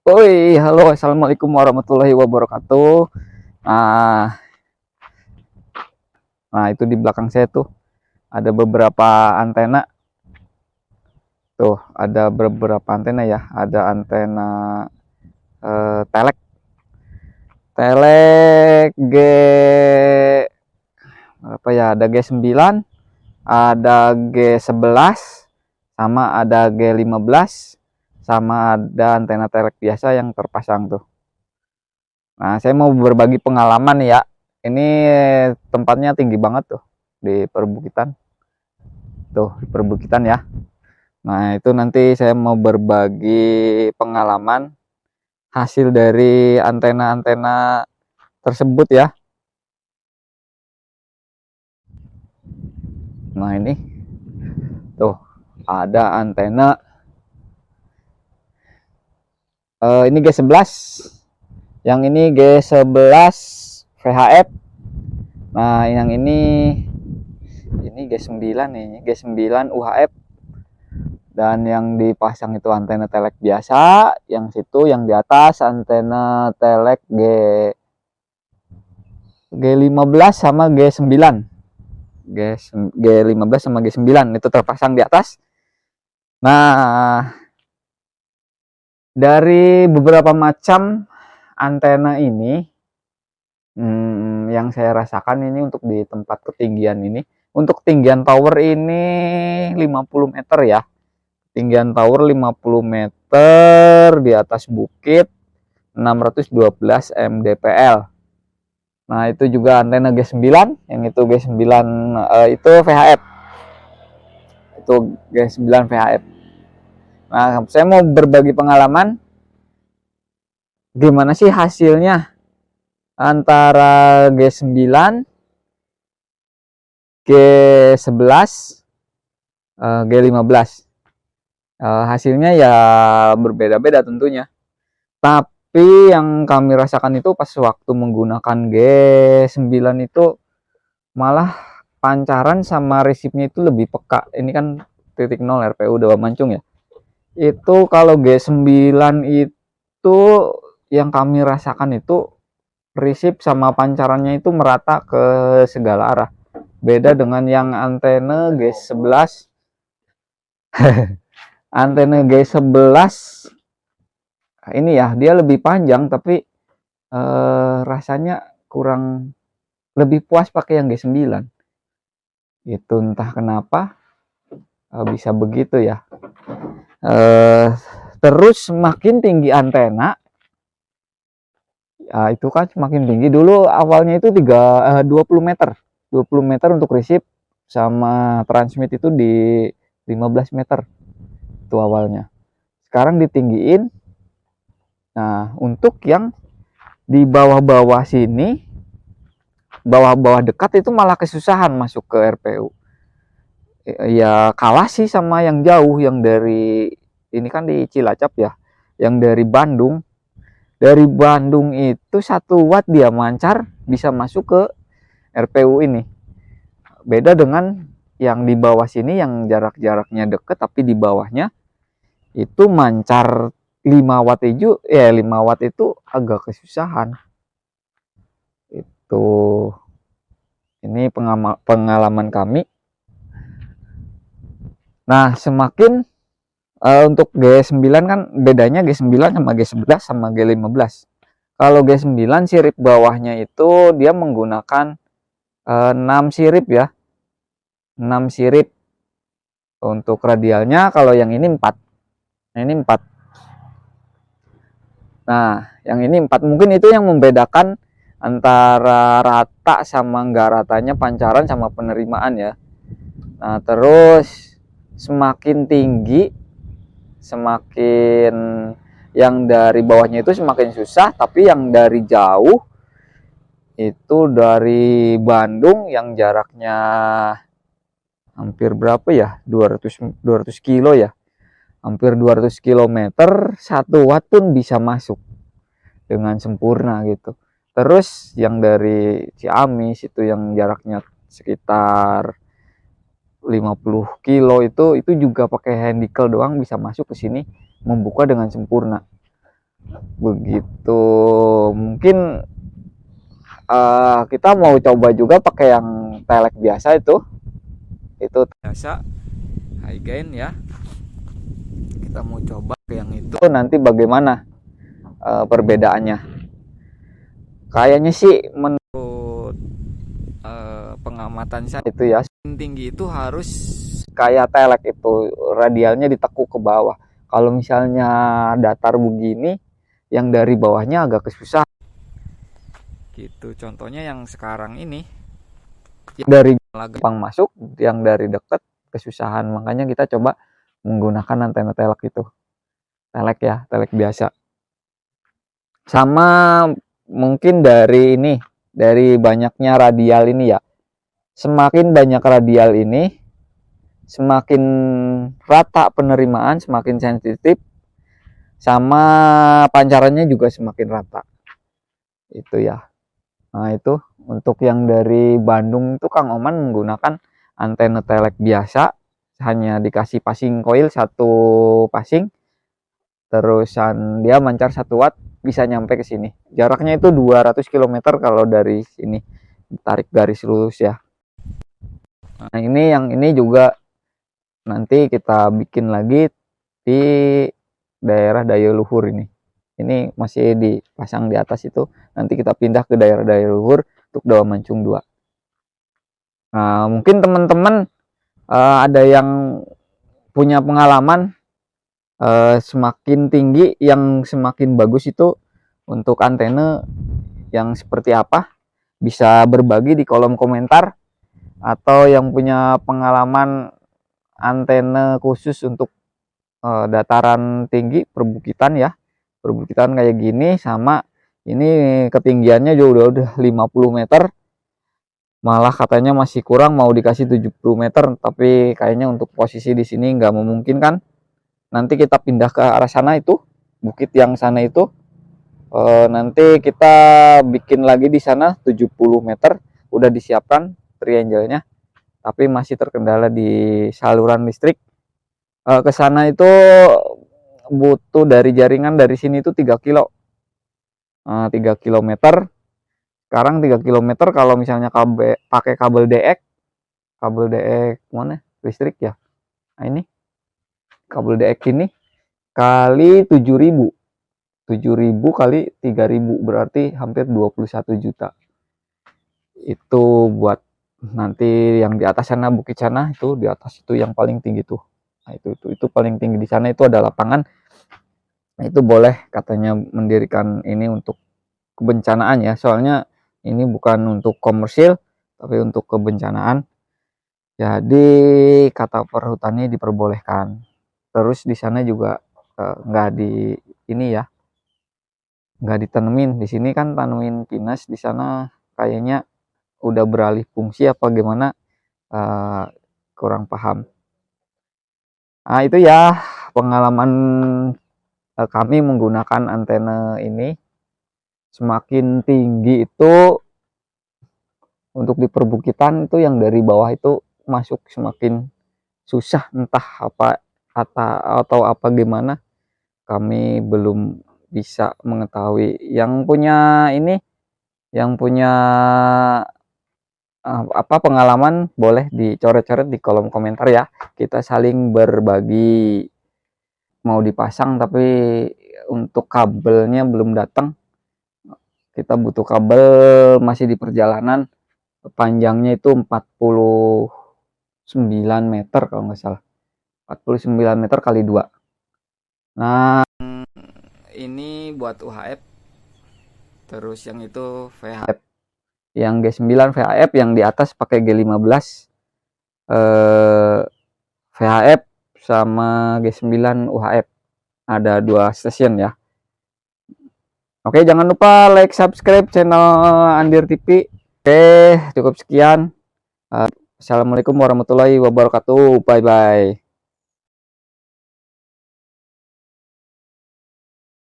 Oi, halo, assalamualaikum warahmatullahi wabarakatuh. Nah, nah itu di belakang saya tuh ada beberapa antena. Tuh ada beberapa antena ya. Ada antena telek, G apa ya? Ada G9, ada G11, sama ada G15, sama ada antena telek biasa yang terpasang tuh. Nah, saya mau berbagi pengalaman ya. Ini tempatnya tinggi banget tuh di perbukitan. Tuh, di perbukitan ya. Nah, itu nanti saya mau berbagi pengalaman hasil dari antena-antena tersebut ya. Nah, ini tuh ada antena ini G11. Yang ini G11 VHF. Nah, yang ini G9 nih, G9 UHF. Dan yang dipasang itu antena telek biasa, yang situ yang di atas antena telek G15 sama G9. G15 sama G9 itu terpasang di atas. Nah, dari beberapa macam antena ini yang saya rasakan ini untuk di tempat ketinggian ini, untuk tinggian tower ini 50 meter ya. Tinggian tower 50 meter di atas bukit, 612 mdpl. Nah, itu juga antena G9, yang itu G9 itu VHF. Itu G9 VHF. Nah, saya mau berbagi pengalaman gimana sih hasilnya antara G9, G11, G15. Hasilnya ya berbeda-beda tentunya. Tapi yang kami rasakan itu pas waktu menggunakan G9 itu malah pancaran sama resipnya itu lebih peka. Ini kan titik 0 RPU Dewa Mancung ya. Itu kalau G9 itu yang kami rasakan itu resip sama pancarannya itu merata ke segala arah. Beda dengan yang antena G11. Antena G11 ini ya, dia lebih panjang tapi rasanya kurang, lebih puas pakai yang G9. Itu entah kenapa bisa begitu ya. Terus semakin tinggi antena ya, itu kan semakin tinggi. Dulu awalnya itu 20 meter 20 meter untuk resip, sama transmit itu di 15 meter itu awalnya. Sekarang ditinggiin. Nah, untuk yang di bawah-bawah sini, bawah-bawah dekat itu malah kesusahan masuk ke RPU. Ya kalah sih sama yang jauh, yang dari ini kan di Cilacap ya, yang dari Bandung. Dari Bandung itu 1 watt dia mancar bisa masuk ke RPU ini. Beda dengan yang di bawah sini yang jarak-jaraknya deket tapi di bawahnya itu mancar 5 watt itu ya, 5 watt itu agak kesusahan. Itu ini pengalaman kami. Nah, semakin untuk G9 kan bedanya G9 sama G11 sama G15. Kalau G9 sirip bawahnya itu dia menggunakan 6 sirip ya. 6 sirip untuk radialnya, kalau yang ini 4. Nah, ini 4. Nah, yang ini 4. Mungkin itu yang membedakan antara rata sama enggak ratanya pancaran sama penerimaan ya. Nah, terus semakin tinggi, semakin yang dari bawahnya itu semakin susah, tapi yang dari jauh itu dari Bandung yang jaraknya hampir berapa ya, 200 kilo ya, hampir 200 kilometer, 1 watt pun bisa masuk dengan sempurna gitu. Terus yang dari Ciamis itu yang jaraknya sekitar 50 kilo itu juga pakai handical doang bisa masuk ke sini, membuka dengan sempurna. begitu. Mungkin kita mau coba juga pakai yang telek biasa itu biasa high gain ya. Kita mau coba yang itu nanti bagaimana perbedaannya. Kayaknya sih menurut pengamatan saya itu ya, tinggi itu harus kayak telek itu radialnya ditekuk ke bawah. Kalau misalnya datar begini, yang dari bawahnya agak kesusah. Gitu. Contohnya yang sekarang ini, yang dari gampang masuk, yang dari dekat kesusahan. Makanya kita coba menggunakan antena telek itu. Telek ya, telek biasa. Sama mungkin dari ini, dari banyaknya radial ini ya. Semakin banyak radial ini, semakin rata penerimaan, semakin sensitif, sama pancarannya juga semakin rata. Itu ya. Nah, itu untuk yang dari Bandung itu Kang Oman menggunakan antena telek biasa, hanya dikasih passing coil satu passing, terusan dia mancar 1 watt, bisa nyampe ke sini. Jaraknya itu 200 km kalau dari sini, tarik garis lurus ya. Nah, ini yang ini juga nanti kita bikin lagi di daerah daya luhur ini. Ini masih dipasang di atas itu, nanti kita pindah ke daerah daya luhur untuk Dawa Mancung 2. Nah, mungkin teman-teman ada yang punya pengalaman semakin tinggi yang semakin bagus itu untuk antena yang seperti apa, bisa berbagi di kolom komentar. Atau yang punya pengalaman antena khusus untuk dataran tinggi, perbukitan ya, perbukitan kayak gini, sama ini ketinggiannya juga udah 50 meter, malah katanya masih kurang, mau dikasih 70 meter, tapi kayaknya untuk posisi di sini nggak memungkinkan. Nanti kita pindah ke arah sana, itu bukit yang sana itu, nanti kita bikin lagi di sana 70 meter, udah disiapkan triangle-nya, tapi masih terkendala di saluran listrik. Ke sana itu butuh dari jaringan dari sini itu 3 kilo, 3 kilometer. Sekarang 3 kilometer kalau misalnya pakai kabel DX mana listrik ya. Nah, ini kabel DX ini kali 7.000 kali 3.000 berarti hampir 21 juta. Itu buat nanti yang di atas sana, bukit sana, itu di atas itu yang paling tinggi tuh. Nah, itu paling tinggi di sana, itu ada lapangan. Nah, itu boleh katanya mendirikan ini untuk kebencanaan ya, soalnya ini bukan untuk komersil tapi untuk kebencanaan. Jadi kata perhutani diperbolehkan. Terus di sana juga nggak di ini ya, nggak ditanemin. Di sini kan tanemin pinus, di sana kayaknya udah beralih fungsi apa gimana, kurang paham. Nah, itu ya pengalaman kami menggunakan antena ini. Semakin tinggi itu untuk di perbukitan itu yang dari bawah itu masuk semakin susah, entah apa atau apa gimana, kami belum bisa mengetahui. Yang punya ini, yang punya apa pengalaman, boleh dicoret-coret di kolom komentar ya, kita saling berbagi. Mau dipasang tapi untuk kabelnya belum datang, kita butuh kabel, masih di perjalanan. Panjangnya itu 49 meter kalau nggak salah, 49 meter kali 2. Nah, ini buat UHF, terus yang itu VHF, yang G9 VHF, yang di atas pakai G15 VHF, sama G9 UHF, ada 2 stasiun ya. Oke, jangan lupa like, subscribe channel Andir TV. Oke, cukup sekian. Assalamualaikum warahmatullahi wabarakatuh. Bye bye.